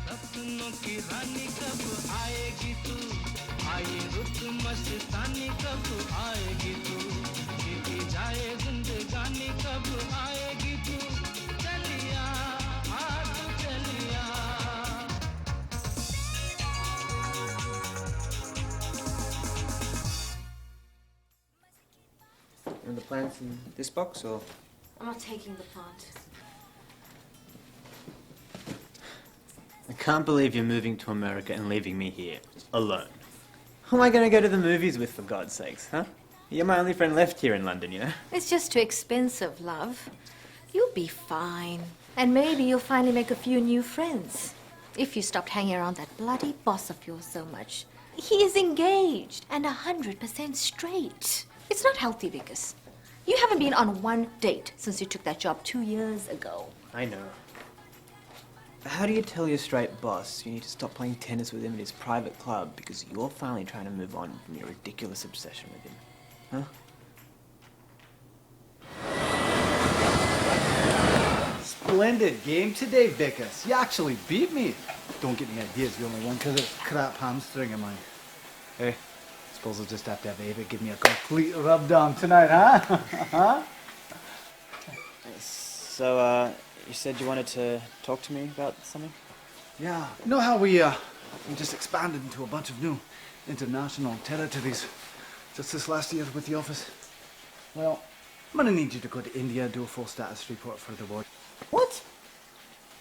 सपनों की रानी कब आएगी तू आए रुत मस्तानी कब आएगी तू जीती जाए जिंदगानी कब आएगी तू चलिया तू चलिया And the plants in this box, or? I'm not taking the plant. I can't believe you're moving to America and leaving me here, alone. Who am I going to go to the movies with, for God's sakes, huh? You're my only friend left here in London, you know? It's just too expensive, love. You'll be fine. And maybe you'll finally make a few new friends. If you stopped hanging around that bloody boss of yours so much. He is engaged and 100% straight. It's not healthy, Vickers. You haven't been on one date since you took that job 2 years ago. I know. But how do you tell your straight boss you need to stop playing tennis with him in his private club because you're finally trying to move on from your ridiculous obsession with him? Huh? Splendid game today, Vickers. You actually beat me. Don't get any ideas, you only won because of this crap hamstring of mine. Hey, suppose I'll just have to have Ava give me a complete rub down tonight, huh? Huh? So, you said you wanted to talk to me about something? Yeah. You know how we just expanded into a bunch of new international territories just this last year with the office? Well, I'm gonna need you to go to India, do a full status report for the war. What?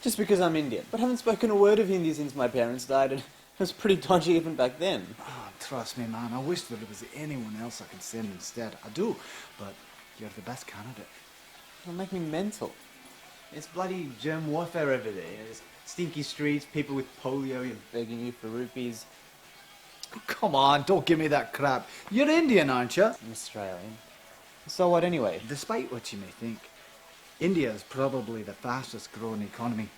Just because I'm Indian, but haven't spoken a word of Hindi since my parents died, and it was pretty dodgy even back then. Oh, trust me, man. I wish that there was anyone else I could send instead. I do, but you're the best candidate. It'll make me mental. It's bloody germ warfare over there. You know, there's stinky streets, people with polio begging you for rupees. Come on, don't give me that crap. You're Indian, aren't you? I'm Australian. So what anyway? Despite what you may think, India is probably the fastest growing economy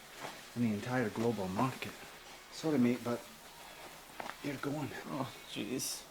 in the entire global market. Sorry, mate, but you're going. Oh, jeez.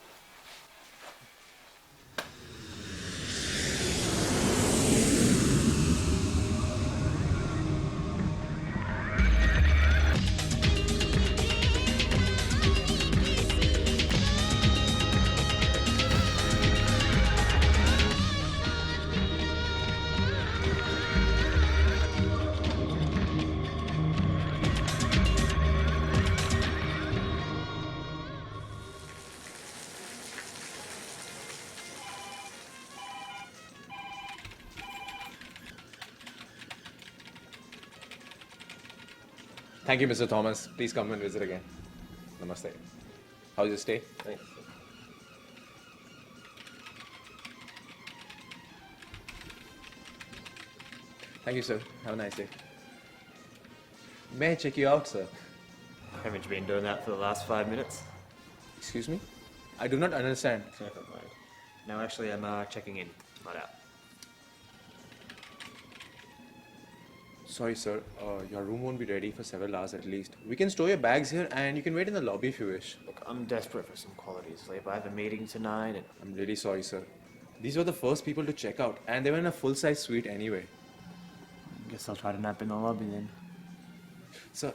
Thank you, Mr. Thomas. Please come and visit again. Namaste. How's your stay? Thanks. Thank you, sir. Have a nice day. May I check you out, sir? Haven't you been doing that for the last 5 minutes? Excuse me? I do not understand. Never mind. No, actually, I'm checking in, not out. Sorry, sir. Your room won't be ready for several hours at least. We can store your bags here and you can wait in the lobby if you wish. Look, I'm desperate for some quality sleep. I have a meeting tonight and... I'm really sorry, sir. These were the first people to check out and they were in a full-size suite anyway. Guess I'll try to nap in the lobby then. Sir,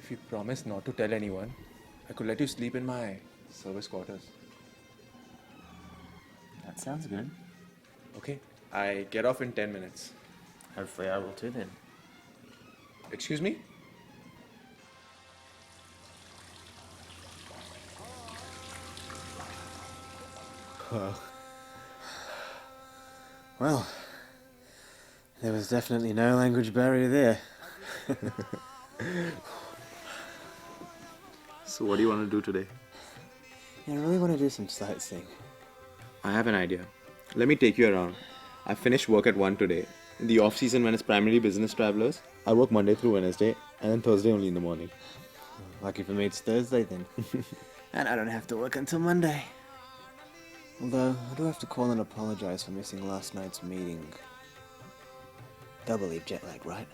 if you promise not to tell anyone, I could let you sleep in my service quarters. That sounds good. Okay, I get off in 10 minutes. Hopefully I will too then. Excuse me? Well, there was definitely no language barrier there. So what do you want to do today? Yeah, I really want to do some sightseeing. I have an idea. Let me take you around. I finished work at 1 today. In the off-season when it's primarily business travelers, I work Monday through Wednesday and then Thursday only in the morning. Lucky for me it's Thursday then. And I don't have to work until Monday. Although, I do have to call and apologize for missing last night's meeting. Double jet lag, right?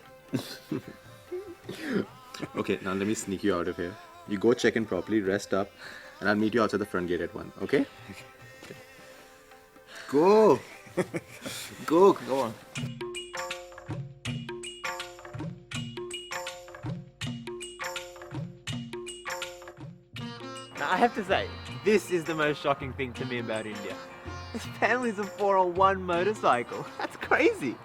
Okay, now let me sneak you out of here. You go check in properly, rest up, and I'll meet you outside the front gate at 1, okay? Go! Go on. I have to say, this is the most shocking thing to me about India. There's families of 4 on one motorcycle. That's crazy.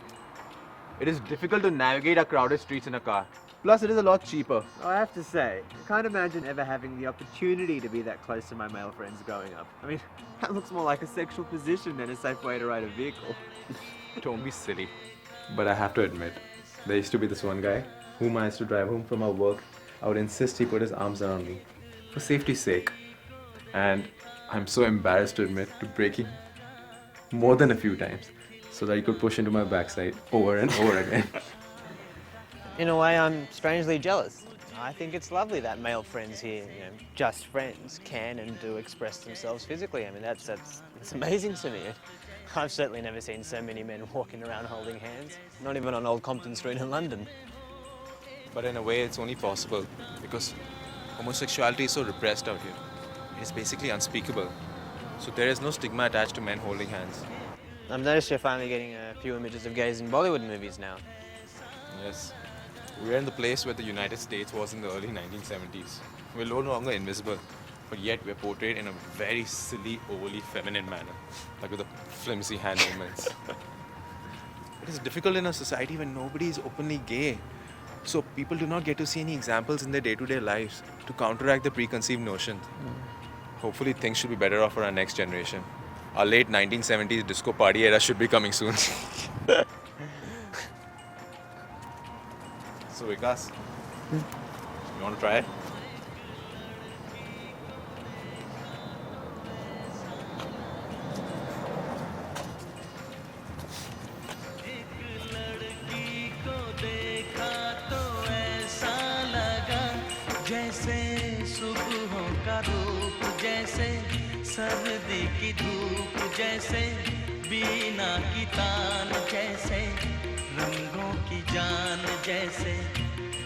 It is difficult to navigate our crowded streets in a car. Plus, it is a lot cheaper. I have to say, I can't imagine ever having the opportunity to be that close to my male friends growing up. I mean, that looks more like a sexual position than a safe way to ride a vehicle. Don't be silly. But I have to admit, there used to be this one guy whom I used to drive home from our work. I would insist he put his arms around me for safety's sake. And I'm so embarrassed to admit to breaking more than a few times so that he could push into my backside over and over again. In a way, I'm strangely jealous. I think it's lovely that male friends here, just friends, can and do express themselves physically. I mean, that's amazing to me. I've certainly never seen so many men walking around holding hands, not even on Old Compton Street in London. But in a way, it's only possible because homosexuality is so repressed out here. It is basically unspeakable. So there is no stigma attached to men holding hands. I've noticed you're finally getting a few images of gays in Bollywood movies now. Yes. We're in the place where the United States was in the early 1970s. We're no longer invisible, but yet we're portrayed in a very silly, overly feminine manner, like with the flimsy hand movements. It is difficult in a society when nobody is openly gay. So people do not get to see any examples in their day-to-day lives to counteract the preconceived notions. Hopefully things should be better off for our next generation. Our late 1970s disco party era should be coming soon. So Vikas, you want to try it? जैसे सुबहों का रूप जैसे सर्दी की धूप जैसे बीना की तान जैसे रंगों की जान जैसे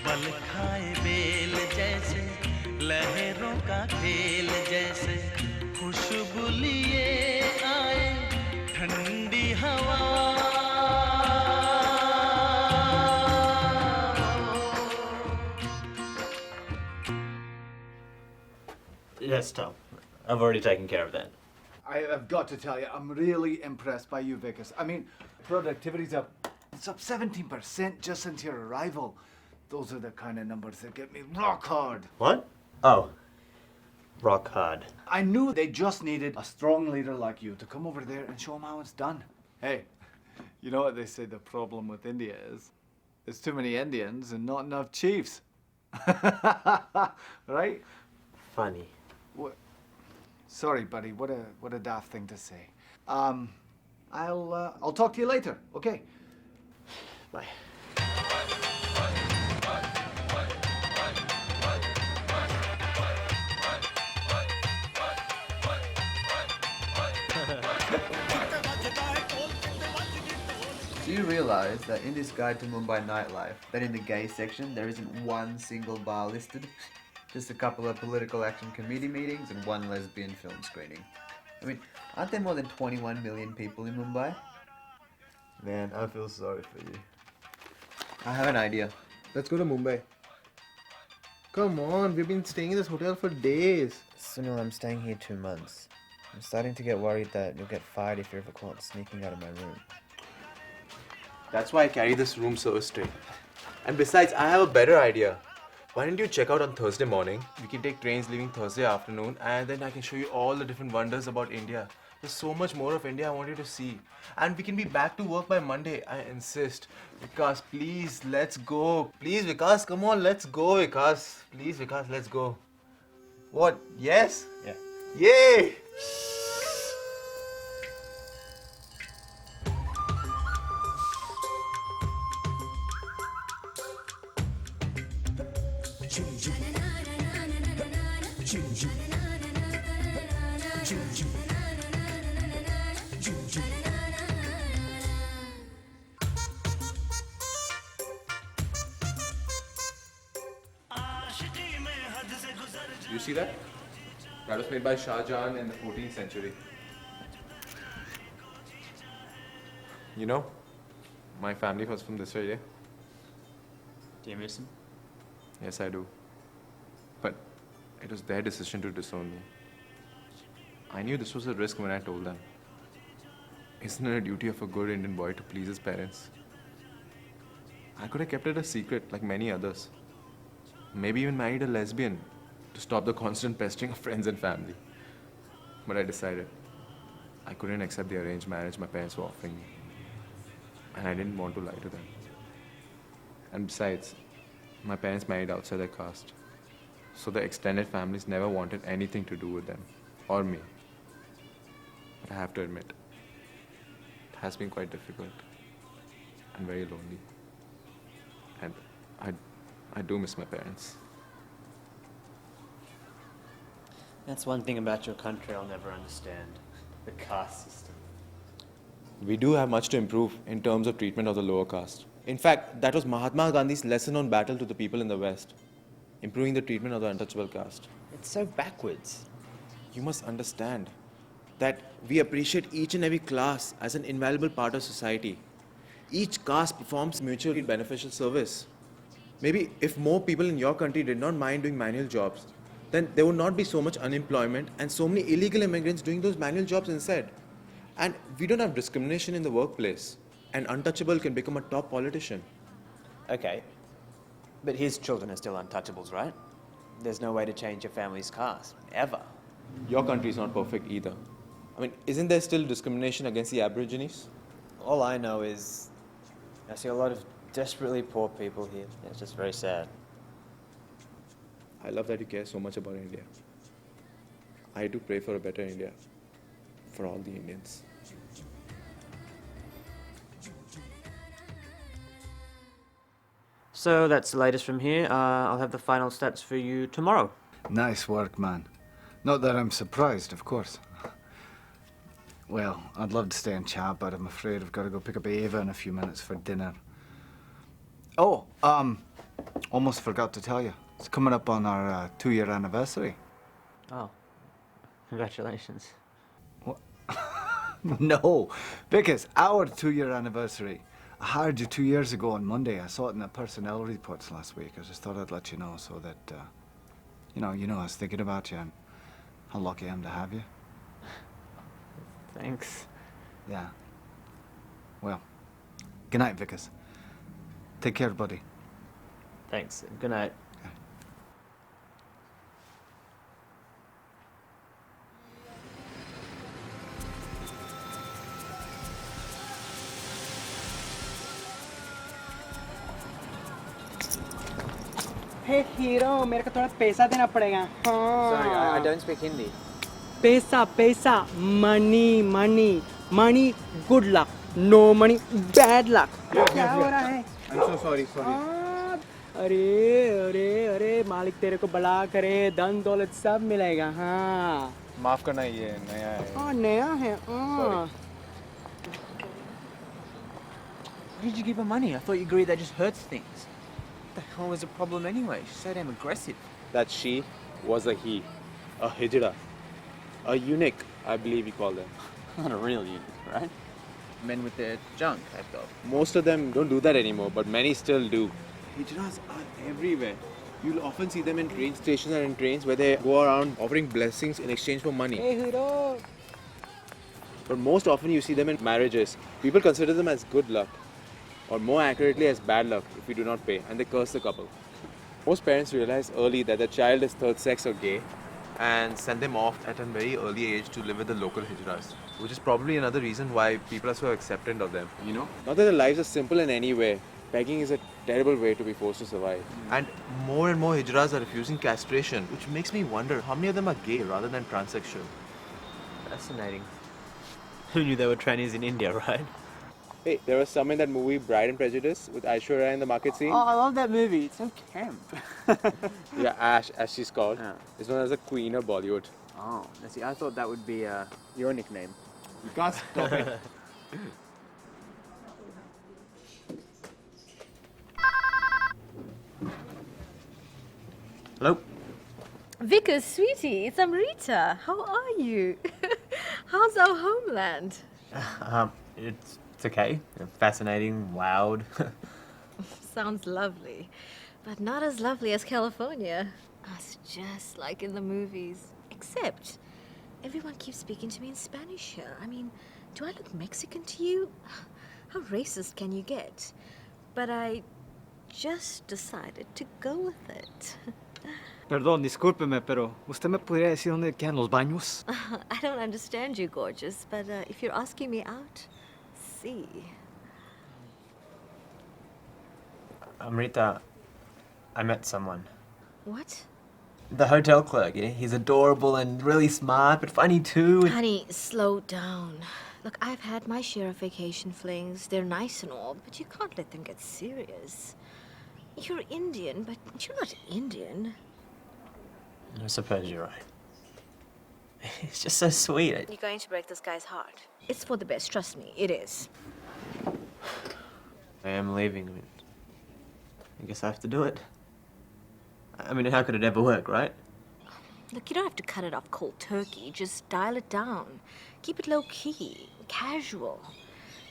बल खाए बेल जैसे लहरों का खेल जैसे खुशबू लिए आए ठंडी हवा Yes, Tom. I've already taken care of that. I have got to tell you, I'm really impressed by you, Vikas. I mean, productivity's up. It's up 17% just since your arrival. Those are the kind of numbers that get me rock hard. What? Oh. Rock hard. I knew they just needed a strong leader like you to come over there and show them how it's done. Hey, you know what they say the problem with India is? There's too many Indians and not enough chiefs. Right? Funny. What? Sorry, buddy. What a daft thing to say. I'll talk to you later. Okay. Bye. Do you realize that in this guide to Mumbai nightlife, that in the gay section there isn't one single bar listed? Just a couple of political action committee meetings and one lesbian film screening. I mean, aren't there more than 21 million people in Mumbai? Man, I feel sorry for you. I have an idea. Let's go to Mumbai. Come on, we've been staying in this hotel for days. Sunil, I'm staying here 2 months. I'm starting to get worried that you'll get fired if you're ever caught sneaking out of my room. That's why I carry this room service tray. And besides, I have a better idea. Why don't you check out on Thursday morning? We can take trains leaving Thursday afternoon and then I can show you all the different wonders about India. There's so much more of India I want you to see. And we can be back to work by Monday, I insist. Vikas, please, let's go. Please, Vikas, come on, let's go, Vikas. Please, Vikas, let's go. What? Yes? Yeah. Yay! You see that? That was made by Shah Jahan in the 14th century. You know, my family was from this area. Do you miss him? Yes, I do. But It was their decision to disown me. I knew this was a risk when I told them. Isn't it a duty of a good Indian boy to please his parents? I could have kept it a secret like many others. Maybe even married a lesbian to stop the constant pestering of friends and family. But I decided I couldn't accept the arranged marriage my parents were offering me. And I didn't want to lie to them. And besides, my parents married outside their caste. So the extended families never wanted anything to do with them or me. But I have to admit, it has been quite difficult and very lonely. And I do miss my parents. That's one thing about your country I'll never understand. The caste system. We do have much to improve in terms of treatment of the lower caste. In fact, that was Mahatma Gandhi's lesson-known battle to the people in the West. Improving the treatment of the untouchable caste. It's so backwards. You must understand that we appreciate each and every class as an invaluable part of society. Each caste performs mutually beneficial service. Maybe if more people in your country did not mind doing manual jobs, then there would not be so much unemployment and so many illegal immigrants doing those manual jobs instead. And we don't have discrimination in the workplace. An untouchable can become a top politician. Okay, but his children are still untouchables, right? There's no way to change your family's caste, ever. Your country is not perfect either. I mean, isn't there still discrimination against the Aborigines? All I know is I see a lot of desperately poor people here. It's just very sad. I love that you care so much about India. I do pray for a better India for all the Indians. So that's the latest from here. I'll have the final stats for you tomorrow. Nice work, man. Not that I'm surprised, of course. Well, I'd love to stay and chat, but I'm afraid I've got to go pick up Ava in a few minutes for dinner. Oh, almost forgot to tell you. It's coming up on our 2-year anniversary. Oh, congratulations. What? No, because our 2-year anniversary. I hired you 2 years ago on Monday. I saw it in the personnel reports last week. I just thought I'd let you know so that, you know I was thinking about you and how lucky I am to have you. Thanks. Yeah. Well, good night, Vickers. Take care, buddy. Thanks. Good night. Hey hero मेरे को थोड़ा पैसा देना पड़ेगा हाँ Sorry, I don't speak Hindi. पैसा पैसा money money money good luck no money bad luck क्या हो रहा है I'm so sorry. हाँ, अरे अरे अरे मालिक तेरे को भला करे धन दौलत सब मिलेगा हाँ माफ करना ये नया है हाँ नया है हाँ Why did you give her money? I thought you agreed that just hurts things. What the hell was the problem anyway? She's so damn aggressive. That she was a he, a hijra, a eunuch, I believe you call them. Not a real eunuch, right? Men with their junk taped off. Most of them don't do that anymore, but many still do. Hijras are everywhere. You'll often see them in train stations and in trains where they go around offering blessings in exchange for money. Hey hero But most often you see them in marriages. People consider them as good luck, or more accurately as bad luck if you do not pay, and they curse the couple. Most parents realize early that their child is third sex or gay and send them off at a very early age to live with the local hijras, which is probably another reason why people are so acceptant of them, you know? Not that their lives are simple in any way. Begging is a terrible way to be forced to survive. And more hijras are refusing castration, which makes me wonder how many of them are gay rather than transsexual. Fascinating. Who knew there were trannies in India, right? Hey, there was some in that movie Bride and Prejudice with Aishwarya in the market scene. I love that movie it's so camp Yeah, Ash, as she's called, Yeah. is known as the queen of Bollywood. Oh, see, I thought that would be your nickname. You can't stop it. Hello? Vickers, sweetie, it's Amrita. How are you? How's our homeland? It's okay. Fascinating, loud. Sounds lovely, but not as lovely as California. It's just like in the movies. Except, everyone keeps speaking to me in Spanish here. I mean, do I look Mexican to you? How racist can you get? But I just decided to go with it. Perdón, discúlpeme, pero ¿usted me podría decir dónde quedan los baños? I don't understand you, gorgeous, but if you're asking me out, see. Amrita, I met someone. What? The hotel clerk, yeah? He's adorable and really smart, but funny too. Honey, slow down. Look, I've had my share of vacation flings. They're nice and all, but you can't let them get serious. You're Indian, but you're not Indian. I suppose you're right. He's just so sweet. You're going to break this guy's heart. It's for the best, trust me, it is. I am leaving. I mean, I guess I have to do it. I mean, how could it ever work, right? Look, you don't have to cut it off cold turkey. Just dial it down. Keep it low-key, casual.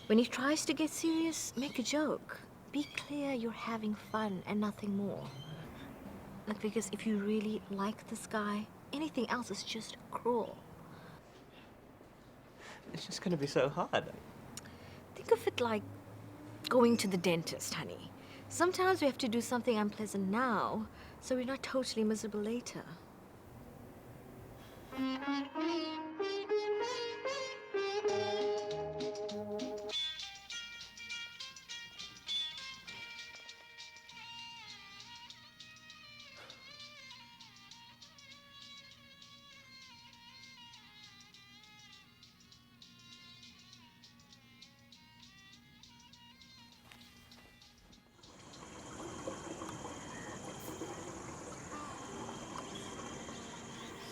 When he tries to get serious, make a joke. Be clear you're having fun and nothing more. Look, because if you really like this guy, anything else is just cruel. It's just gonna be so hard. Think of it like going to the dentist, honey. Sometimes we have to do something unpleasant now, so we're not totally miserable later.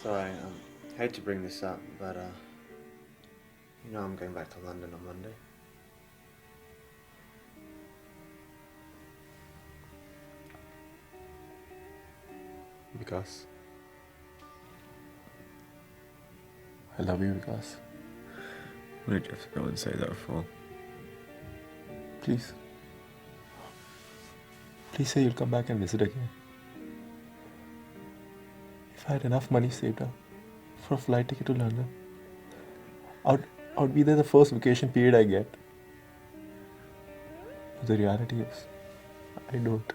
Sorry, hate to bring this up, but, you know I'm going back to London on Monday. Vikas. I love you, Vikas. Why did you have to go and say that for? Please. Please say you'll come back and visit again. If I had enough money saved up for a flight ticket to London, I'd be there the first vacation period I get. But the reality is, I don't.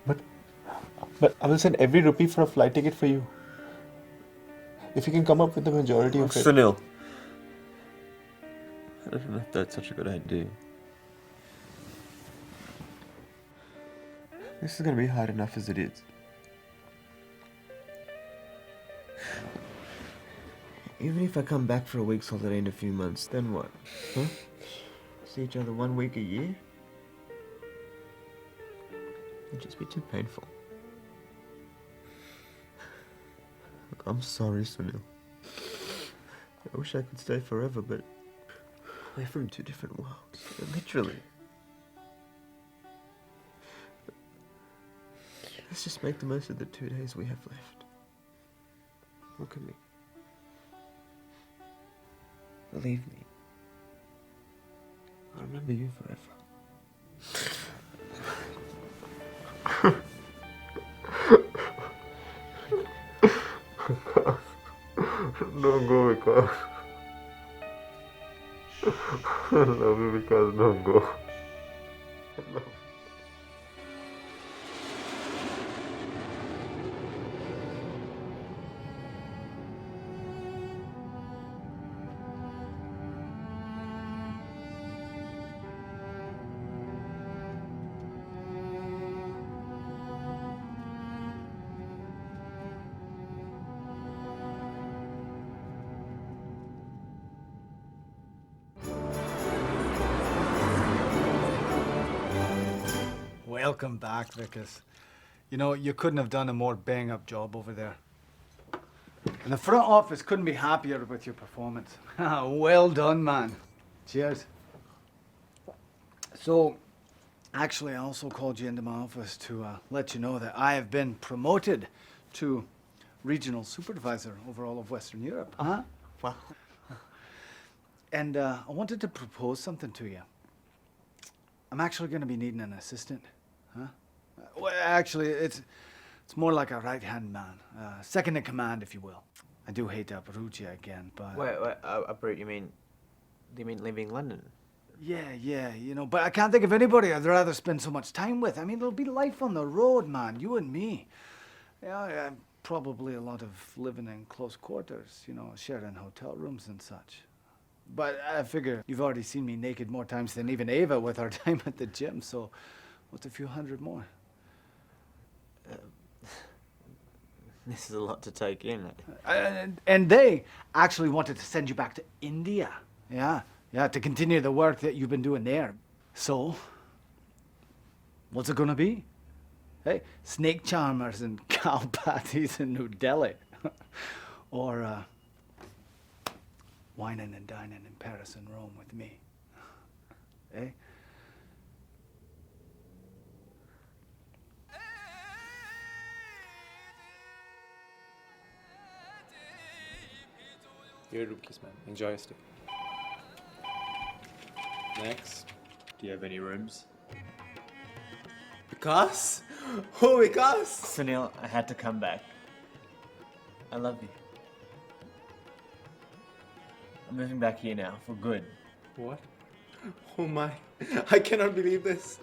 But I will send every rupee for a flight ticket for you. If you can come up with the majority of it. Sunil. I don't know if that's such a good idea. This is gonna be hard enough as it is. Even if I come back for a week's holiday in a few months, then what? Huh? See each other 1 week a year? It'd just be too painful. Look, I'm sorry, Sunil. I wish I could stay forever, but we're from two different worlds. Literally. Let's just make the most of the 2 days we have left. Look at me. Believe me. I'll remember you forever. Don't go, Vikas. I love you, Vikas. Don't go. Welcome back, Vickers. You know, you couldn't have done a more bang-up job over there. And the front office couldn't be happier with your performance. Well done, man. Cheers. So, actually, I also called you into my office to let you know that I have been promoted to regional supervisor over all of Western Europe. Wow. And I wanted to propose something to you. I'm actually going to be needing an assistant. Well, actually, it's It's more like a right-hand man, second in command, if you will. I do hate Perugia again, but... Wait, Uproot, do you mean leaving London? Yeah, you know, but I can't think of anybody I'd rather spend so much time with. I mean, there'll be life on the road, man, you and me. Yeah, probably a lot of living in close quarters, you know, sharing hotel rooms and such. But I figure you've already seen me naked more times than even Ava with our time at the gym, so what's a few hundred more? This is a lot to take in. And they actually wanted to send you back to India. Yeah, to continue the work that you've been doing there. So, what's it gonna be? Hey, snake charmers and cow patties in New Delhi. Or wining and dining in Paris and Rome with me. Eh? Here are room keys, man. Enjoy your stay. Next. Do you have any rooms? Vikas? Oh, Vikas! Sunil, I had to come back. I love you. I'm moving back here now, for good. What? Oh my. I cannot believe this.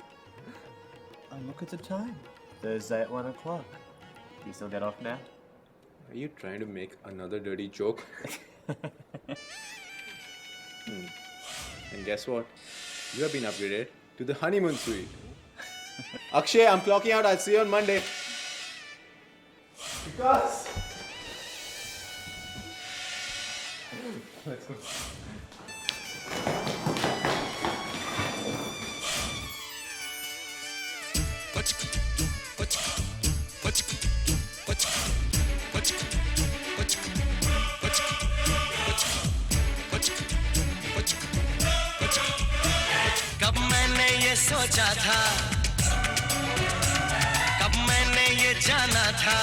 Oh, look at the time. Thursday at 1 o'clock. Do you still get off now? Are you trying to make another dirty joke? And guess what? You have been upgraded to the honeymoon suite. Akshay, I'm clocking out. I'll see you on Monday. Vikas! Let's go. कब मैंने ये सोचा था, कब मैंने ये जाना था,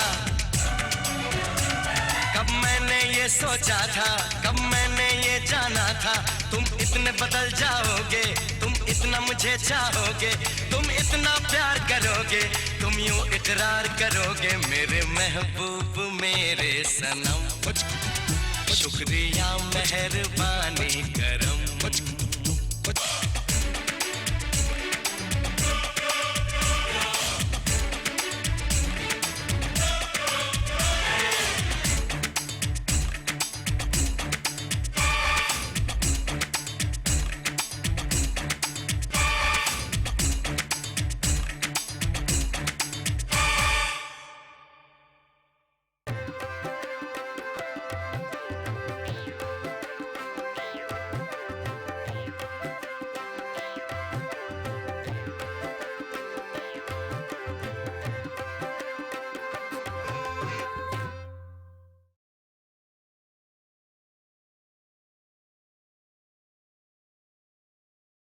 कब मैंने ये सोचा था, कब मैंने ये जाना था, तुम इतने बदल जाओगे, तुम इतना मुझे चाहोगे, तुम इतना प्यार करोगे, तुम यूं इकरार करोगे मेरे महबूब मेरे सनम। शुक्रिया मेहरबानी करम।